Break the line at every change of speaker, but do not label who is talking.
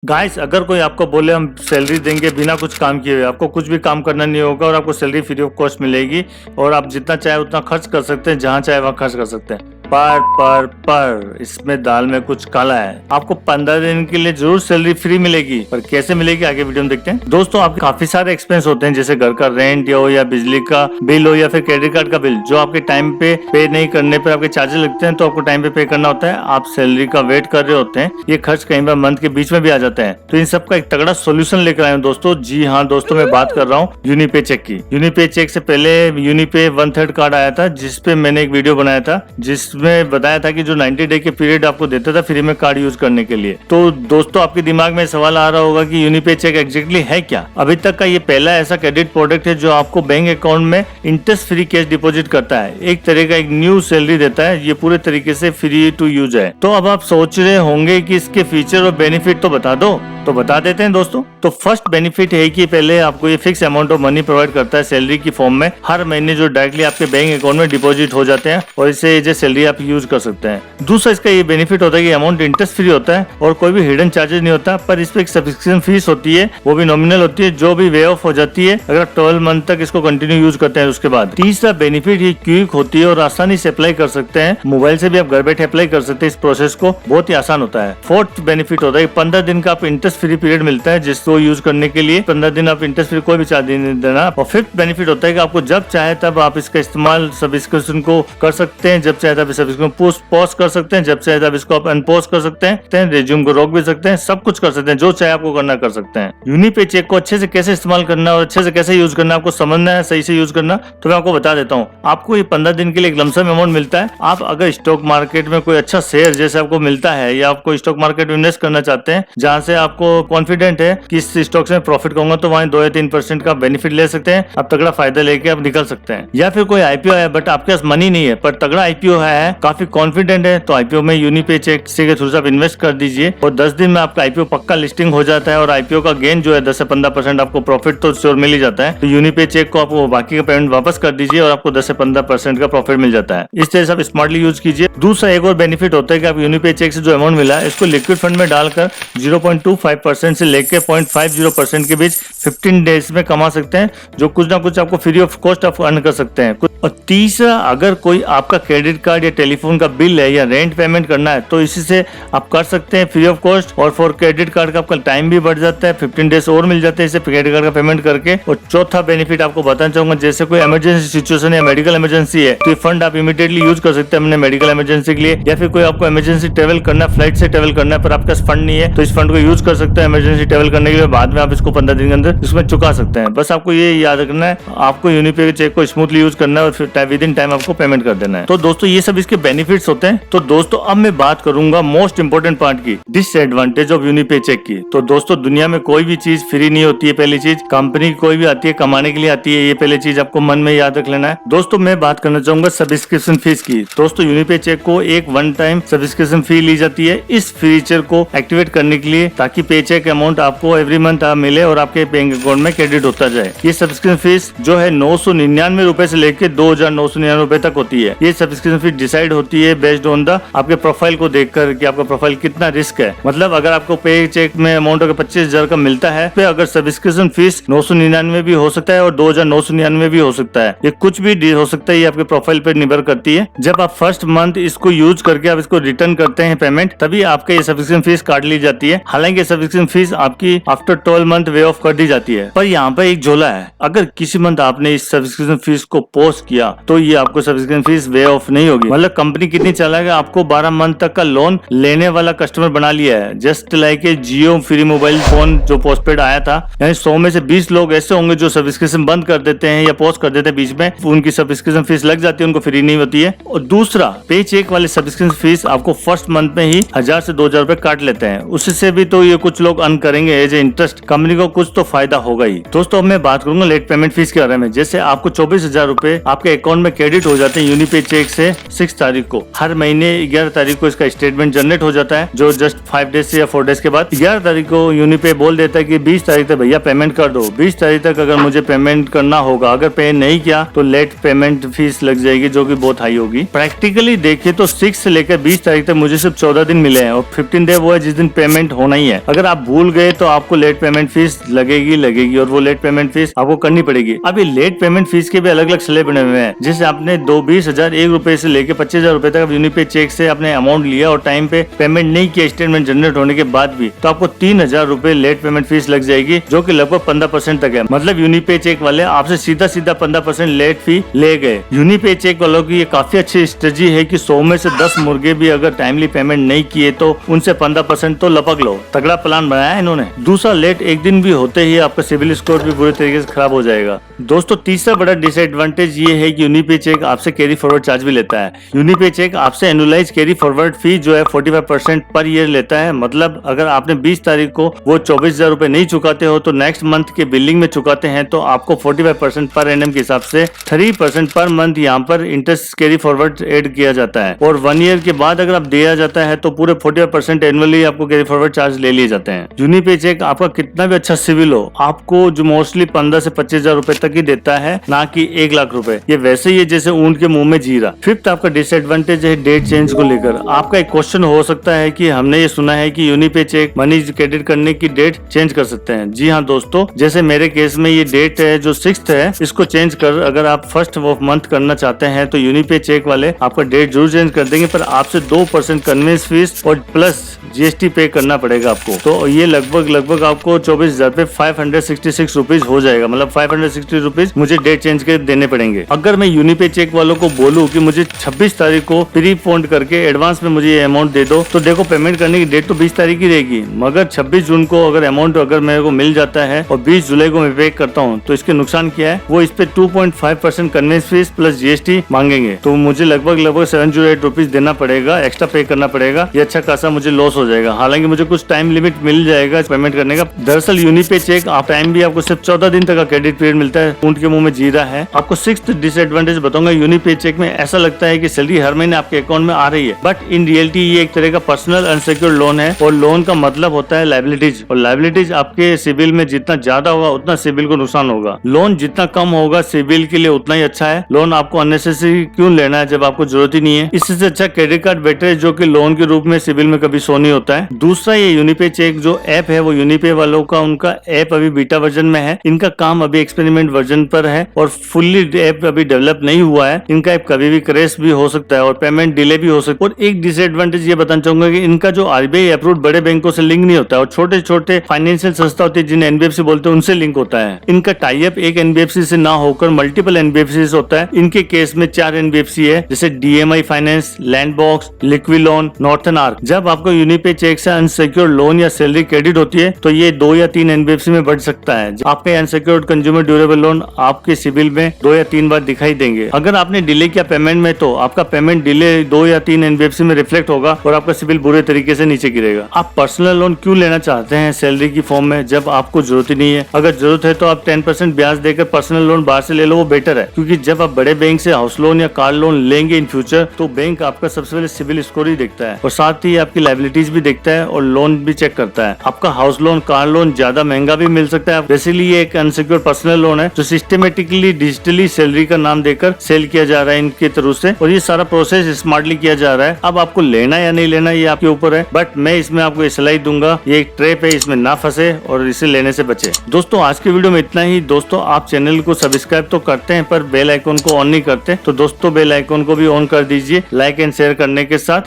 Guys, अगर कोई आपको बोले हम सैलरी देंगे बिना कुछ काम किए हुए, आपको कुछ भी काम करना नहीं होगा और आपको सैलरी फ्री ऑफ कॉस्ट मिलेगी और आप जितना चाहे उतना खर्च कर सकते हैं, जहां चाहे वहां खर्च कर सकते हैं। पर इसमें दाल में कुछ काला है। आपको 15 दिन के लिए जरूर सैलरी फ्री मिलेगी, पर कैसे मिलेगी आगे वीडियो में देखते हैं। दोस्तों, आपके काफी सारे एक्सपेंस होते हैं, जैसे घर का रेंट हो या बिजली का बिल हो या फिर क्रेडिट कार्ड का बिल, जो आपके टाइम पे नहीं करने पर आपके चार्जेस लगते हैं, तो आपको टाइम पे करना होता है। आप सैलरी का वेट कर रहे होते हैं, ये खर्च कहीं बार मंथ के बीच में भी आ जाते हैं, तो इन सब का एक तगड़ा सोल्यूशन लेकर आए हूं दोस्तों। जी हाँ दोस्तों, मैं बात कर रहा हूँ यूनिपे चेक की। यूनिपे चेक से पहले यूनिपे 1/3 कार्ड आया था, जिसपे मैंने एक वीडियो बनाया था, जिसमें बताया था कि जो 90 डे के पीरियड आपको देता था फ्री में कार्ड यूज करने के लिए। तो दोस्तों, आपके दिमाग में सवाल आ रहा होगा कि यूनिपे चेक एग्जैक्टली है क्या। अभी तक का ये पहला ऐसा क्रेडिट प्रोडक्ट है जो आपको बैंक अकाउंट में इंटरेस्ट फ्री कैश डिपॉजिट करता है, एक तरह का एक न्यू सैलरी देता है। ये पूरे तरीके से फ्री टू यूज है। तो अब आप सोच रहे होंगे कि इसके फीचर और बेनिफिट तो बता दो, तो बता देते हैं दोस्तों। तो फर्स्ट बेनिफिट है कि पहले आपको ये fix amount of money provide करता है सैलरी की फॉर्म में, हर महीने जो डायरेक्टली आपके बैंक अकाउंट में डिपॉजिट हो जाते हैं और इसे एज ए सैलरी आप यूज कर सकते हैं। दूसरा इसका ये बेनिफिट होता है कि अमाउंट इंटरेस्ट फ्री होता है और कोई भी हिडन चार्जेस नहीं होता, पर इस पे एक सब्सक्रिप्शन फीस होती है, वो भी नॉमिनल होती है, जो भी वे ऑफ हो जाती है अगर 12 मंथ तक इसको कंटिन्यू यूज करते हैं उसके बाद। तीसरा बेनिफिट ये क्विक होती है और आसानी से अप्लाई कर सकते हैं, मोबाइल से भी आप घर बैठे अप्लाई कर सकते हैं, इस प्रोसेस को बहुत ही आसान होता है। फोर्थ बेनिफिट होता है 15 दिन का आप इंटरेस्ट फ्री पीरियड मिलता है, जिसको यूज करने के लिए 15 दिन आप इंटरेस्ट फ्री कोई भी चार्ज नहीं देना। और फिफ्थ बेनिफिट होता है कि आपको जब चाहे तब आप इसका इस्तेमाल सब्सक्रिप्शन को कर सकते हैं, जब चाहे तब सब्सक्रिप्शन पॉज कर सकते हैं, जब चाहे तब इसको आप अनपॉज कर सकते हैं, रिज्यूम को रोक भी सकते हैं, सब कुछ कर सकते हैं, जो चाहे आपको करना कर सकते हैं। यूनिपे चेक को अच्छे से कैसे इस्तेमाल करना और अच्छे से कैसे यूज करना, आपको समझना है, सही से यूज करना, तो मैं आपको बता देता हूँ। आपको ये 15 दिन के लिए एक लमसम अमाउंट मिलता है। आप अगर स्टॉक मार्केट में कोई अच्छा शेयर जैसे आपको मिलता है या आपको स्टॉक मार्केट में इन्वेस्ट करना चाहते हैं, जहाँ से आपको कॉन्फिडेंट है कि इस स्टॉक से प्रॉफिट कहूंगा, तो वहाँ 2 या 3% का बेनिफिट ले सकते हैं। आप तगड़ा फायदा लेके आप निकल सकते हैं। या फिर कोई आईपीओ है बट आपके पास मनी नहीं है, पर तगड़ा आईपीओ है, काफी कॉन्फिडेंट है, तो आईपीओ में यूनिपे चेक के थ्रू से आप इन्वेस्ट कर दीजिए और 10 दिन में आपका आईपीओ पक्का लिस्टिंग हो जाता है और आईपीओ का गेन जो है 10 से 15% आपको प्रॉफिट तो श्योर मिल ही जाता है। तो यूनिपे चेक को आपको बाकी का पेमेंट वापस कर दीजिए और आपको 10 से 15% का प्रॉफिट मिल जाता है। इस तरह से आप स्मार्टली यूज कीजिए। दूसरा एक और बेनिफिट होता है कि आप यूनिपे चेक से जो अमाउंट मिला है इसको लिक्विड फंड में डालकर 0.25% से लेके 0.50% के बीच 15 डेज में कमा सकते हैं, जो कुछ ना कुछ आपको फ्री ऑफ कॉस्ट आप अर्न कर सकते हैं। और तीसरा, अगर कोई आपका क्रेडिट कार्ड या टेलीफोन का बिल है या रेंट पेमेंट करना है, तो इसी से आप कर सकते हैं फ्री ऑफ कॉस्ट। और फॉर क्रेडिट कार्ड का आपका टाइम भी बढ़ जाता है, 15 डेज और मिल जाते हैं इसे क्रेडिट कार्ड का पेमेंट करके। और चौथा बेनिफिट आपको बताना चाहूंगा, जैसे कोई इमरजेंसी सिचुएशन या मेडिकल इमरजेंसी है, तो ये फंड आप इमीडिएटली यूज कर सकते हैं अपने मेडिकल इमरजेंसी के लिए। या फिर कोई आपको इमरजेंसी ट्रेवल करना है, फ्लाइट से ट्रेवल करना है, पर आपके पास फंड नहीं है, तो इस फंड को यूज कर सकते हैं इमरजेंसी ट्रेवल करने के लिए। बाद में आप इसको 15 दिन के अंदर इसमें चुका सकते हैं। बस आपको ये याद रखना है, आपको यूनिपे चेक को स्मूथली यूज करना है और फिर विद इन टाइम आपको पेमेंट कर देना है। तो दोस्तों, ये सब इसके बेनिफिट्स होते हैं। तो दोस्तों, अब मैं बात करूंगा मोस्ट इंपोर्टेंट पार्ट की, डिसएडवांटेज ऑफ यूनिपे चेक की। तो दोस्तों, दुनिया में कोई भी चीज फ्री नहीं होती है। पहली चीज, कंपनी कोई भी आती है कमाने के लिए आती है, ये पहली चीज आपको मन में याद रख लेना है। दोस्तों, मैं बात करना चाहूंगा सब्सक्रिप्शन फीस की। दोस्तों, यूनिपे चेक को एक वन टाइम सब्सक्रिप्शन फी ली जाती है इस फीचर को एक्टिवेट करने के लिए, ताकि पे चेक अमाउंट आपको एवरी मंथ मिले और आपके बैंक अकाउंट में क्रेडिट होता जाए। ये सब्सक्रिप्शन फीस जो है 999 रुपए से लेकर 2999 रुपए तक होती है। ये सब्सक्रिप्शन फीस डिसाइड होती है बेस्ड ऑन द आपके प्रोफाइल को देखकर कि आपका प्रोफाइल कितना रिस्क है। मतलब अगर आपको पे चेक में अमाउंट अगर 25,000 का मिलता है, तो अगर सब्सक्रिप्शन फीस 999 भी हो सकता है और 2,999 भी हो सकता है। ये कुछ भी हो सकता है, ये आपके प्रोफाइल पर निर्भर करती है। जब आप फर्स्ट मंथ इसको यूज करके आप इसको रिटर्न करते हैं पेमेंट, तभी आपका ये सब्सक्रिप्शन फीस काट ली जाती है। हालांकि सब्सक्रिप्शन फीस आपकी आफ्टर 12 मंथ वे ऑफ कर दी जाती है। पर यहाँ पर एक झोला है, अगर किसी मंथ आपने इस सब्सक्रिप्शन फीस को पोस्ट किया, तो ये आपको सब्सक्रिप्शन फीस वे ऑफ नहीं होगी। मतलब कंपनी कितनी चालाक है, आपको 12 मंथ तक का लोन लेने वाला कस्टमर बना लिया है। Just like a Jio free mobile phone जो पोस्टपेड आया था, यानी 100 में से 20 लोग ऐसे होंगे जो सब्सक्रिप्शन बंद कर देते हैं या पोस्ट कर देते हैं बीच में, उनकी सब्सक्रिप्शन फीस लग जाती है, उनको फ्री नहीं होती है। और दूसरा, पे चेक वाले सब्सक्रिप्शन फीस आपको फर्स्ट मंथ में ही 1000 से 2000 रुपए काट लेते हैं। उससे भी तो ये कुछ लोग अर्न करेंगे एज ए इंटरेस्ट, कंपनी को कुछ तो फायदा होगा ही। दोस्तों, अब मैं बात करूंगा लेट पेमेंट फीस के बारे में। जैसे आपको 24,000 रुपए आपके अकाउंट में क्रेडिट हो जाते हैं यूनिपे चेक से 6 तारीख को। हर महीने 11 तारीख को इसका स्टेटमेंट जनरेट हो जाता है, जो जस्ट 5 डेज या 4 डेज के बाद 11 तारीख को यूनिपे बोल देता है कि 20 तारीख तक भैया पेमेंट कर दो। 20 तारीख तक अगर मुझे पेमेंट करना होगा, अगर पे नहीं किया तो लेट पेमेंट फीस लग जाएगी, जो कि बहुत हाई होगी। प्रैक्टिकली देखे तो 6 से लेकर 20 तारीख तक मुझे सिर्फ 14 दिन मिले हैं और 15 डे वो है जिस दिन पेमेंट होना ही है। अगर आप भूल गए तो आपको लेट पेमेंट फीस लगेगी और वो लेट पेमेंट फीस आपको करनी पड़ेगी। अब ये लेट पेमेंट फीस के भी अलग अलग स्लैब बने हुए हैं। जैसे आपने 20,000 ₹1 से लेके 25,000 रुपए तक यूनिपे चेक से आपने अमाउंट लिया और टाइम पे पेमेंट नहीं किया स्टेटमेंट जनरेट होने के बाद भी, तो आपको 3,000 रुपए लेट पेमेंट फीस लग जाएगी, जो कि लगभग 15% तक है। मतलब यूनिपे चेक वाले आपसे सीधा 15% लेट फी ले गए। यूनिपे चेक वालों की ये काफी अच्छी स्ट्रेटजी है कि 100 में से 10 मुर्गे भी अगर टाइमली पेमेंट नहीं किए तो उनसे 15% तो लपक लो। तगड़ा प्लान बनाया है इन्होंने। दूसरा, लेट एक दिन भी होते ही आपका सिविल स्कोर भी पूरी तरीके से खराब हो जाएगा। दोस्तों, तीसरा बड़ा डिसएडवांटेज ये है कि यूनिपे चेक आपसे कैरी फॉरवर्ड चार्ज भी लेता है। यूनिपे चेक आपसे एनुअलाइज कैरी फॉरवर्ड फी जो है 45% पर ईयर लेता है। मतलब अगर आपने 20 तारीख को वो 24,000 रुपए नहीं चुकाते हो तो नेक्स्ट मंथ के बिलिंग में चुकाते हैं तो आपको 45% पर एनएम के हिसाब से 3% पर मंथ यहाँ पर इंटरेस्ट कैरी फॉरवर्ड एड किया जाता है। और 1 ईयर के बाद अगर आप दिया जाता है तो पूरे 45% एनुअली आपको कैरी फॉरवर्ड चार्ज ले लिए जाते हैं। यूनिपे चेक आपका कितना भी अच्छा सिविल हो, आपको जो मोस्टली 15 से 25,000 रुपए तक ही देता है, ना कि 1 लाख रुपए। ये वैसे ही है जैसे ऊंट के मुंह में जीरा। फिफ्थ आपका डिसएडवांटेज है डेट चेंज को लेकर। आपका एक क्वेश्चन हो सकता है कि हमने ये सुना है कि यूनिपे चेक मनी क्रेडिट करने की डेट चेंज कर सकते हैं। जी हाँ दोस्तों, जैसे मेरे केस में ये डेट है जो 6th है, इसको चेंज कर अगर आप 1st ऑफ मंथ करना चाहते हैं तो यूनिपे चेक वाले आपका डेट जरूर चेंज कर देंगे, पर आपसे 2% कन्वेंस फीस और प्लस GST पे करना पड़ेगा आपको। तो ये लगभग आपको 24,000 पे 566 रुपीज हो जाएगा। मतलब 560 रुपीज मुझे डेट चेंज के देने पड़ेंगे। अगर मैं यूनिपे चेक वालों को बोलूं कि मुझे 26 तारीख को प्री फंड करके एडवांस में मुझे ये अमाउंट दे दो, तो देखो पेमेंट करने की डेट तो 20 तारीख ही रहेगी, मगर 26 जून को अगर अमाउंट अगर मेरे को मिल जाता है और 20 जुलाई को मैं पे करता हूँ तो इसके नुकसान क्या है, वो इस पे 2.5% कन्वेंस फीस प्लस GST मांगेंगे। तो मुझे लगभग 708 रुपीज देना पड़ेगा, एक्स्ट्रा पे करना पड़ेगा। ये अच्छा खासा मुझे लॉस हो जाएगा। हालांकि मुझे कुछ टाइम लिमिट मिल जाएगा पेमेंट करने का। दरअसल यूनिपे चेक आप टाइम भी आपको सिर्फ 14 दिन तक का क्रेडिट पीरियड मिलता है। ऊंट के मुंह में जीरा है। आपको 6th डिसएडवांटेज बताऊंगा। यूनिपे चेक में ऐसा लगता है कि सैलरी हर महीने आपके अकाउंट में आ रही है, बट इन रियलिटी ये एक तरह का पर्सनल अनसिक्योर्ड लोन है और लोन का मतलब होता है लायबिलिटीज, और लायबिलिटीज आपके सिविल में जितना ज्यादा होगा उतना सिविल को नुकसान होगा। लोन जितना कम होगा सिविल के लिए उतना ही अच्छा है। लोन आपको अननेसेसरी क्यों लेना है जब आपको जरूरत ही नहीं है। इससे अच्छा क्रेडिट कार्ड बेटर है जो कि लोन के रूप में सिविल में कभी शो नहीं होता है। दूसरा, ये यूनिपे चेक जो ऐप है वो यूनिपे वालों का उनका ऐप अभी बीटा वर्जन में है। इनका काम अभी एक्सपेरिमेंट वर्जन पर है और फुल्ली ऐप अभी डेवलप नहीं हुआ है। इनका ऐप कभी भी क्रैश भी हो सकता है और पेमेंट डिले भी हो सकता है। और एक डिसएडवांटेज ये बताना चाहूंगा कि इनका जो RBI अप्रूव्ड बड़े बैंकों से लिंक नहीं होता है और छोटे छोटे फाइनेंशियल संस्था होती है जिन्हें NBFC बोलते हैं उनसे लिंक होता है। इनका टाई अप एक NBFC से ना होकर मल्टीपल NBFC होता है। इनके केस में 4 NBFC है, जैसे DMI फाइनेंस, लैंडबॉक्स, लिक्विलोन, नॉर्थन आर्क। जब आपको यूनिपे चेक से अनसिक्योर्ड लोन या सैलरी क्रेडिट होती है तो ये 2 या 3 NBFC में बढ़ सकता है। आपके अनसिक्योर्ड कंज्यूमर ड्यूरेबल लोन आपके सिविल में 2 या 3 बार दिखाई देंगे। अगर आपने डिले किया पेमेंट में तो आपका पेमेंट डिले 2 या 3 NBFC में रिफ्लेक्ट होगा और आपका सिविल बुरे तरीके से नीचे गिरेगा। आप पर्सनल लोन क्यों लेना चाहते हैं सैलरी की फॉर्म में जब आपको जरूरत ही नहीं है? अगर जरूरत है तो आप 10% ब्याज देकर पर्सनल लोन बाहर से ले लो, वो बेटर है। क्योंकि जब आप बड़े बैंक से हाउस लोन या कार लोन लेंगे इन फ्यूचर तो बैंक आपका सबसे पहले सिविल स्कोर ही देखता है और साथ ही आपकी लायबिलिटीज भी देखता है और लोन भी चेक करता है। आपका हाउस लोन, कार लोन ज्यादा महंगा भी मिल सकता है। बेसिकली ये एक अनसिक्योर्ड पर्सनल लोन है जो सिस्टमेटिकली डिजिटली सैलरी का नाम देकर सेल किया जा रहा है इनके थ्रू से, और ये सारा प्रोसेस स्मार्टली किया जा रहा है। अब आपको लेना या नहीं लेना ये आपके ऊपर है, बट मैं इसमें आपको ये सलाह दूंगा, ये एक ट्रैप है, इसमें ना फंसे और इसे लेने से बचे। दोस्तों आज के वीडियो में इतना ही। दोस्तों आप चैनल को सब्सक्राइब तो करते हैं पर बेल आइकन को ऑन नहीं करते, तो दोस्तों बेल आइकन को भी ऑन कर दीजिए लाइक एंड शेयर करने के साथ।